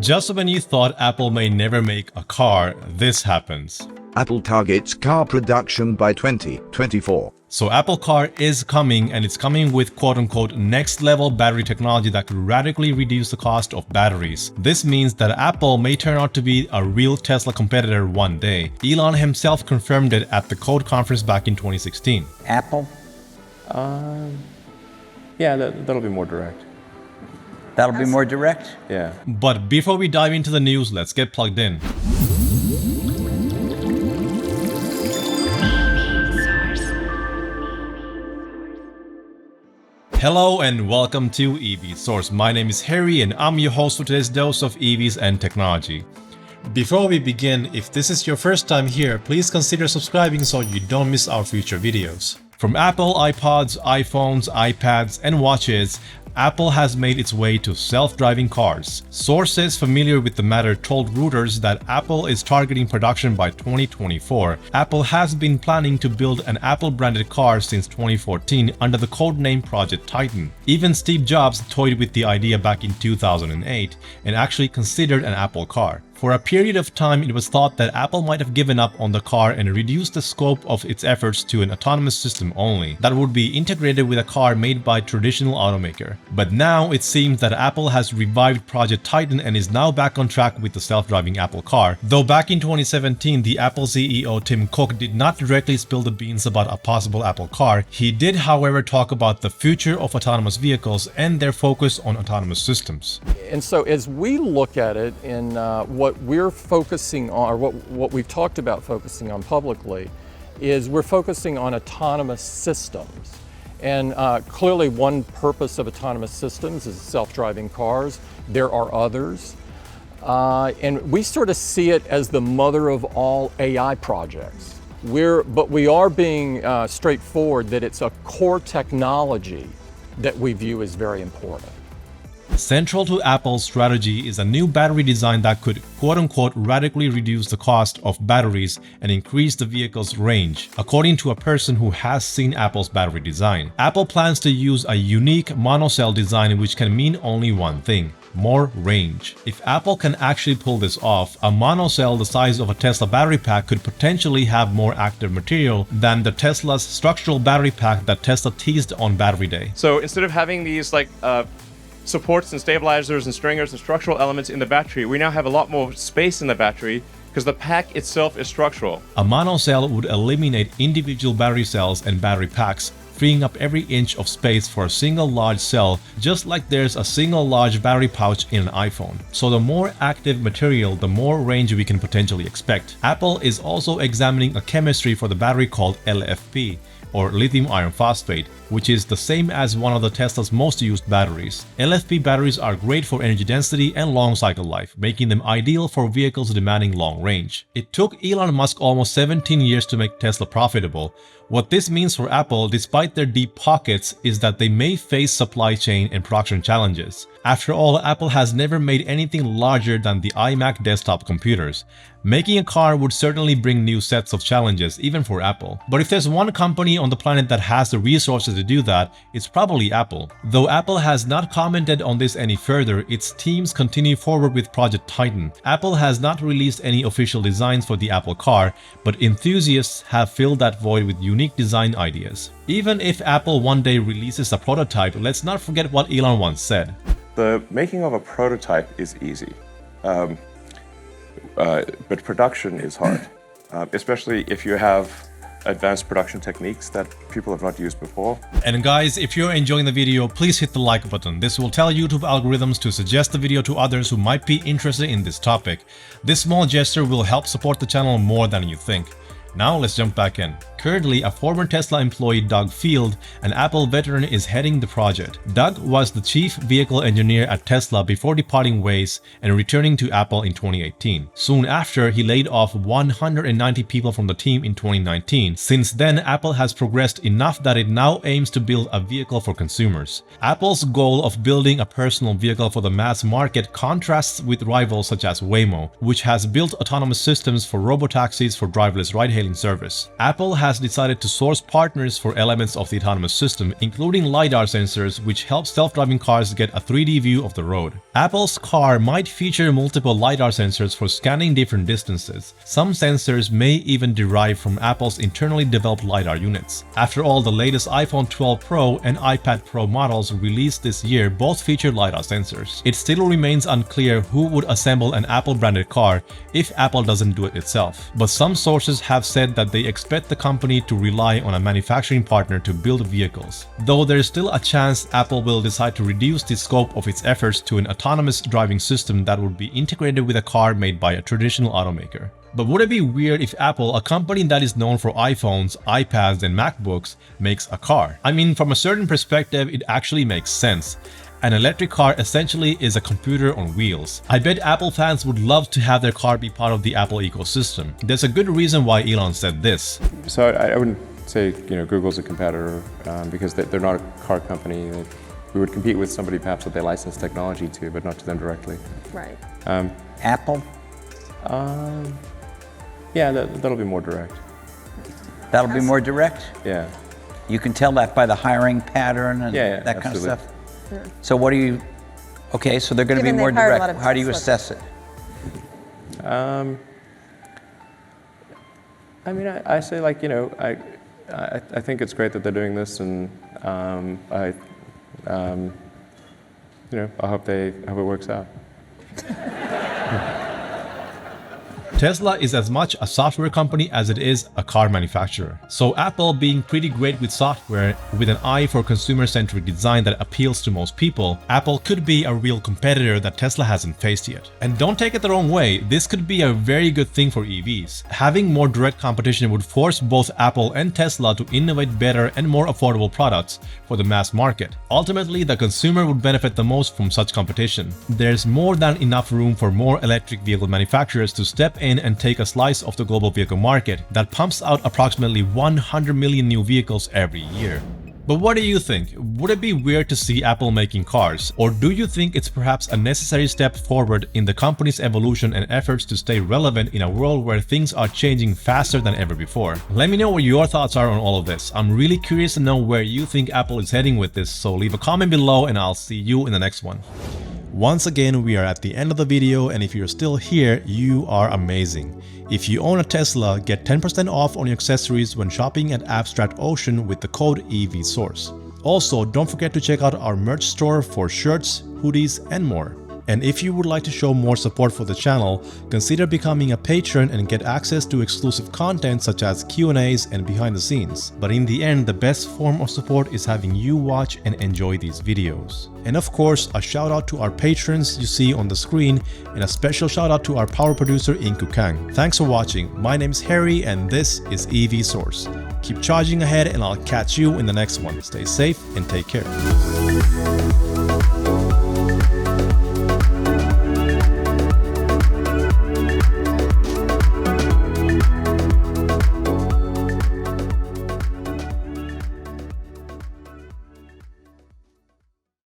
Just when you thought Apple may never make a car, this happens. Apple targets car production by 2024. So Apple Car is coming, and it's coming with quote-unquote next-level battery technology that could radically reduce the cost of batteries. This means that Apple may turn out to be a real Tesla competitor one day. Elon himself confirmed it at the Code conference back in 2016. Apple? Yeah, that'll be more direct. That'll be more direct? Yeah. But before we dive into the news, let's get plugged in. Hello and welcome to EV Source. My name is Harry and I'm your host for today's dose of EVs and technology. Before we begin, if this is your first time here, please consider subscribing so you don't miss our future videos. From Apple iPods, iPhones, iPads, and watches, Apple has made its way to self-driving cars. Sources familiar with the matter told Reuters that Apple is targeting production by 2024. Apple has been planning to build an Apple-branded car since 2014 under the codename Project Titan. Even Steve Jobs toyed with the idea back in 2008 and actually considered an Apple car. For a period of time, it was thought that Apple might have given up on the car and reduced the scope of its efforts to an autonomous system only that would be integrated with a car made by a traditional automaker. But now it seems that Apple has revived Project Titan and is now back on track with the self-driving Apple car. Though back in 2017, the Apple CEO Tim Cook did not directly spill the beans about a possible Apple car. He did, however, talk about the future of autonomous vehicles and their focus on autonomous systems. And so as we look at it in what we're focusing on, or what we've talked about focusing on publicly, is we're focusing on autonomous systems. And clearly one purpose of autonomous systems is self-driving cars. There are others. And we sort of see it as the mother of all AI projects. But we are being straightforward that it's a core technology that we view as very important. Central to Apple's strategy is a new battery design that could quote-unquote radically reduce the cost of batteries and increase the vehicle's range, according to a person who has seen Apple's battery design. Apple plans to use a unique monocell design which can mean only one thing: more range. If Apple can actually pull this off, a monocell the size of a Tesla battery pack could potentially have more active material than the Tesla's structural battery pack that Tesla teased on Battery Day. So instead of having these supports and stabilizers and stringers and structural elements in the battery, we now have a lot more space in the battery because the pack itself is structural. A monocell would eliminate individual battery cells and battery packs, freeing up every inch of space for a single large cell, just like there's a single large battery pouch in an iPhone. So the more active material, the more range we can potentially expect. Apple is also examining a chemistry for the battery called LFP, or lithium iron phosphate, which is the same as one of the Tesla's most used batteries. LFP batteries are great for energy density and long cycle life, making them ideal for vehicles demanding long range. It took Elon Musk almost 17 years to make Tesla profitable. What this means for Apple, despite their deep pockets, is that they may face supply chain and production challenges. After all, Apple has never made anything larger than the iMac desktop computers. Making a car would certainly bring new sets of challenges, even for Apple. But if there's one company on the planet that has the resources to do that, it's probably Apple. Though Apple has not commented on this any further, its teams continue forward with Project Titan. Apple has not released any official designs for the Apple car, but enthusiasts have filled that void with unique design ideas. Even if Apple one day releases a prototype, let's not forget what Elon once said. The making of a prototype is easy, but production is hard, especially if you have advanced production techniques that people have not used before. And guys, if you're enjoying the video, please hit the like button. This will tell YouTube algorithms to suggest the video to others who might be interested in this topic. This small gesture will help support the channel more than you think. Now let's jump back in. Currently, a former Tesla employee, Doug Field, an Apple veteran, is heading the project. Doug was the chief vehicle engineer at Tesla before departing ways and returning to Apple in 2018. Soon after, he laid off 190 people from the team in 2019. Since then, Apple has progressed enough that it now aims to build a vehicle for consumers. Apple's goal of building a personal vehicle for the mass market contrasts with rivals such as Waymo, which has built autonomous systems for robotaxis for driverless ride-hailing service. Apple has has decided to source partners for elements of the autonomous system, including LiDAR sensors, which help self-driving cars get a 3D view of the road. Apple's car might feature multiple LiDAR sensors for scanning different distances. Some sensors may even derive from Apple's internally developed LiDAR units. After all, the latest iPhone 12 Pro and iPad Pro models released this year both feature LiDAR sensors. It still remains unclear who would assemble an Apple-branded car if Apple doesn't do it itself. But some sources have said that they expect the company to rely on a manufacturing partner to build vehicles. Though there's still a chance Apple will decide to reduce the scope of its efforts to an autonomous driving system that would be integrated with a car made by a traditional automaker. But would it be weird if Apple, a company that is known for iPhones, iPads, and MacBooks, makes a car? I mean, from a certain perspective, it actually makes sense. An electric car essentially is a computer on wheels. I bet Apple fans would love to have their car be part of the Apple ecosystem. There's a good reason why Elon said this. So I wouldn't say Google's a competitor because they're not a car company. We would compete with somebody perhaps that they license technology to, but not to them directly. Right. Apple? Yeah, that'll be more direct. That'll be more direct? Yeah. You can tell that by the hiring pattern and Yeah, that kind of absolutely. stuff? So what do you, okay, so they're going to be Given more they've hired a lot direct. of How do you Tesla assess it? I mean, I say I think it's great that they're doing this, and I hope it works out. Tesla is as much a software company as it is a car manufacturer. So Apple, being pretty great with software with an eye for consumer-centric design that appeals to most people, Apple could be a real competitor that Tesla hasn't faced yet. And don't take it the wrong way, this could be a very good thing for EVs. Having more direct competition would force both Apple and Tesla to innovate better and more affordable products for the mass market. Ultimately, the consumer would benefit the most from such competition. There's more than enough room for more electric vehicle manufacturers to step in and take a slice of the global vehicle market that pumps out approximately 100 million new vehicles every year. But what do you think? Would it be weird to see Apple making cars? Or do you think it's perhaps a necessary step forward in the company's evolution and efforts to stay relevant in a world where things are changing faster than ever before? Let me know what your thoughts are on all of this. I'm really curious to know where you think Apple is heading with this, so leave a comment below and I'll see you in the next one. Once again, we are at the end of the video, and if you're still here, you are amazing. If you own a Tesla, get 10% off on your accessories when shopping at Abstract Ocean with the code EVSource. Also, don't forget to check out our merch store for shirts, hoodies, and more. And if you would like to show more support for the channel, consider becoming a patron and get access to exclusive content such as Q&As and behind the scenes. But in the end, the best form of support is having you watch and enjoy these videos. And of course, a shout out to our patrons you see on the screen, and a special shout out to our power producer Inku Kang. Thanks for watching. My name's Harry and this is EVSource. Keep charging ahead and I'll catch you in the next one. Stay safe and take care.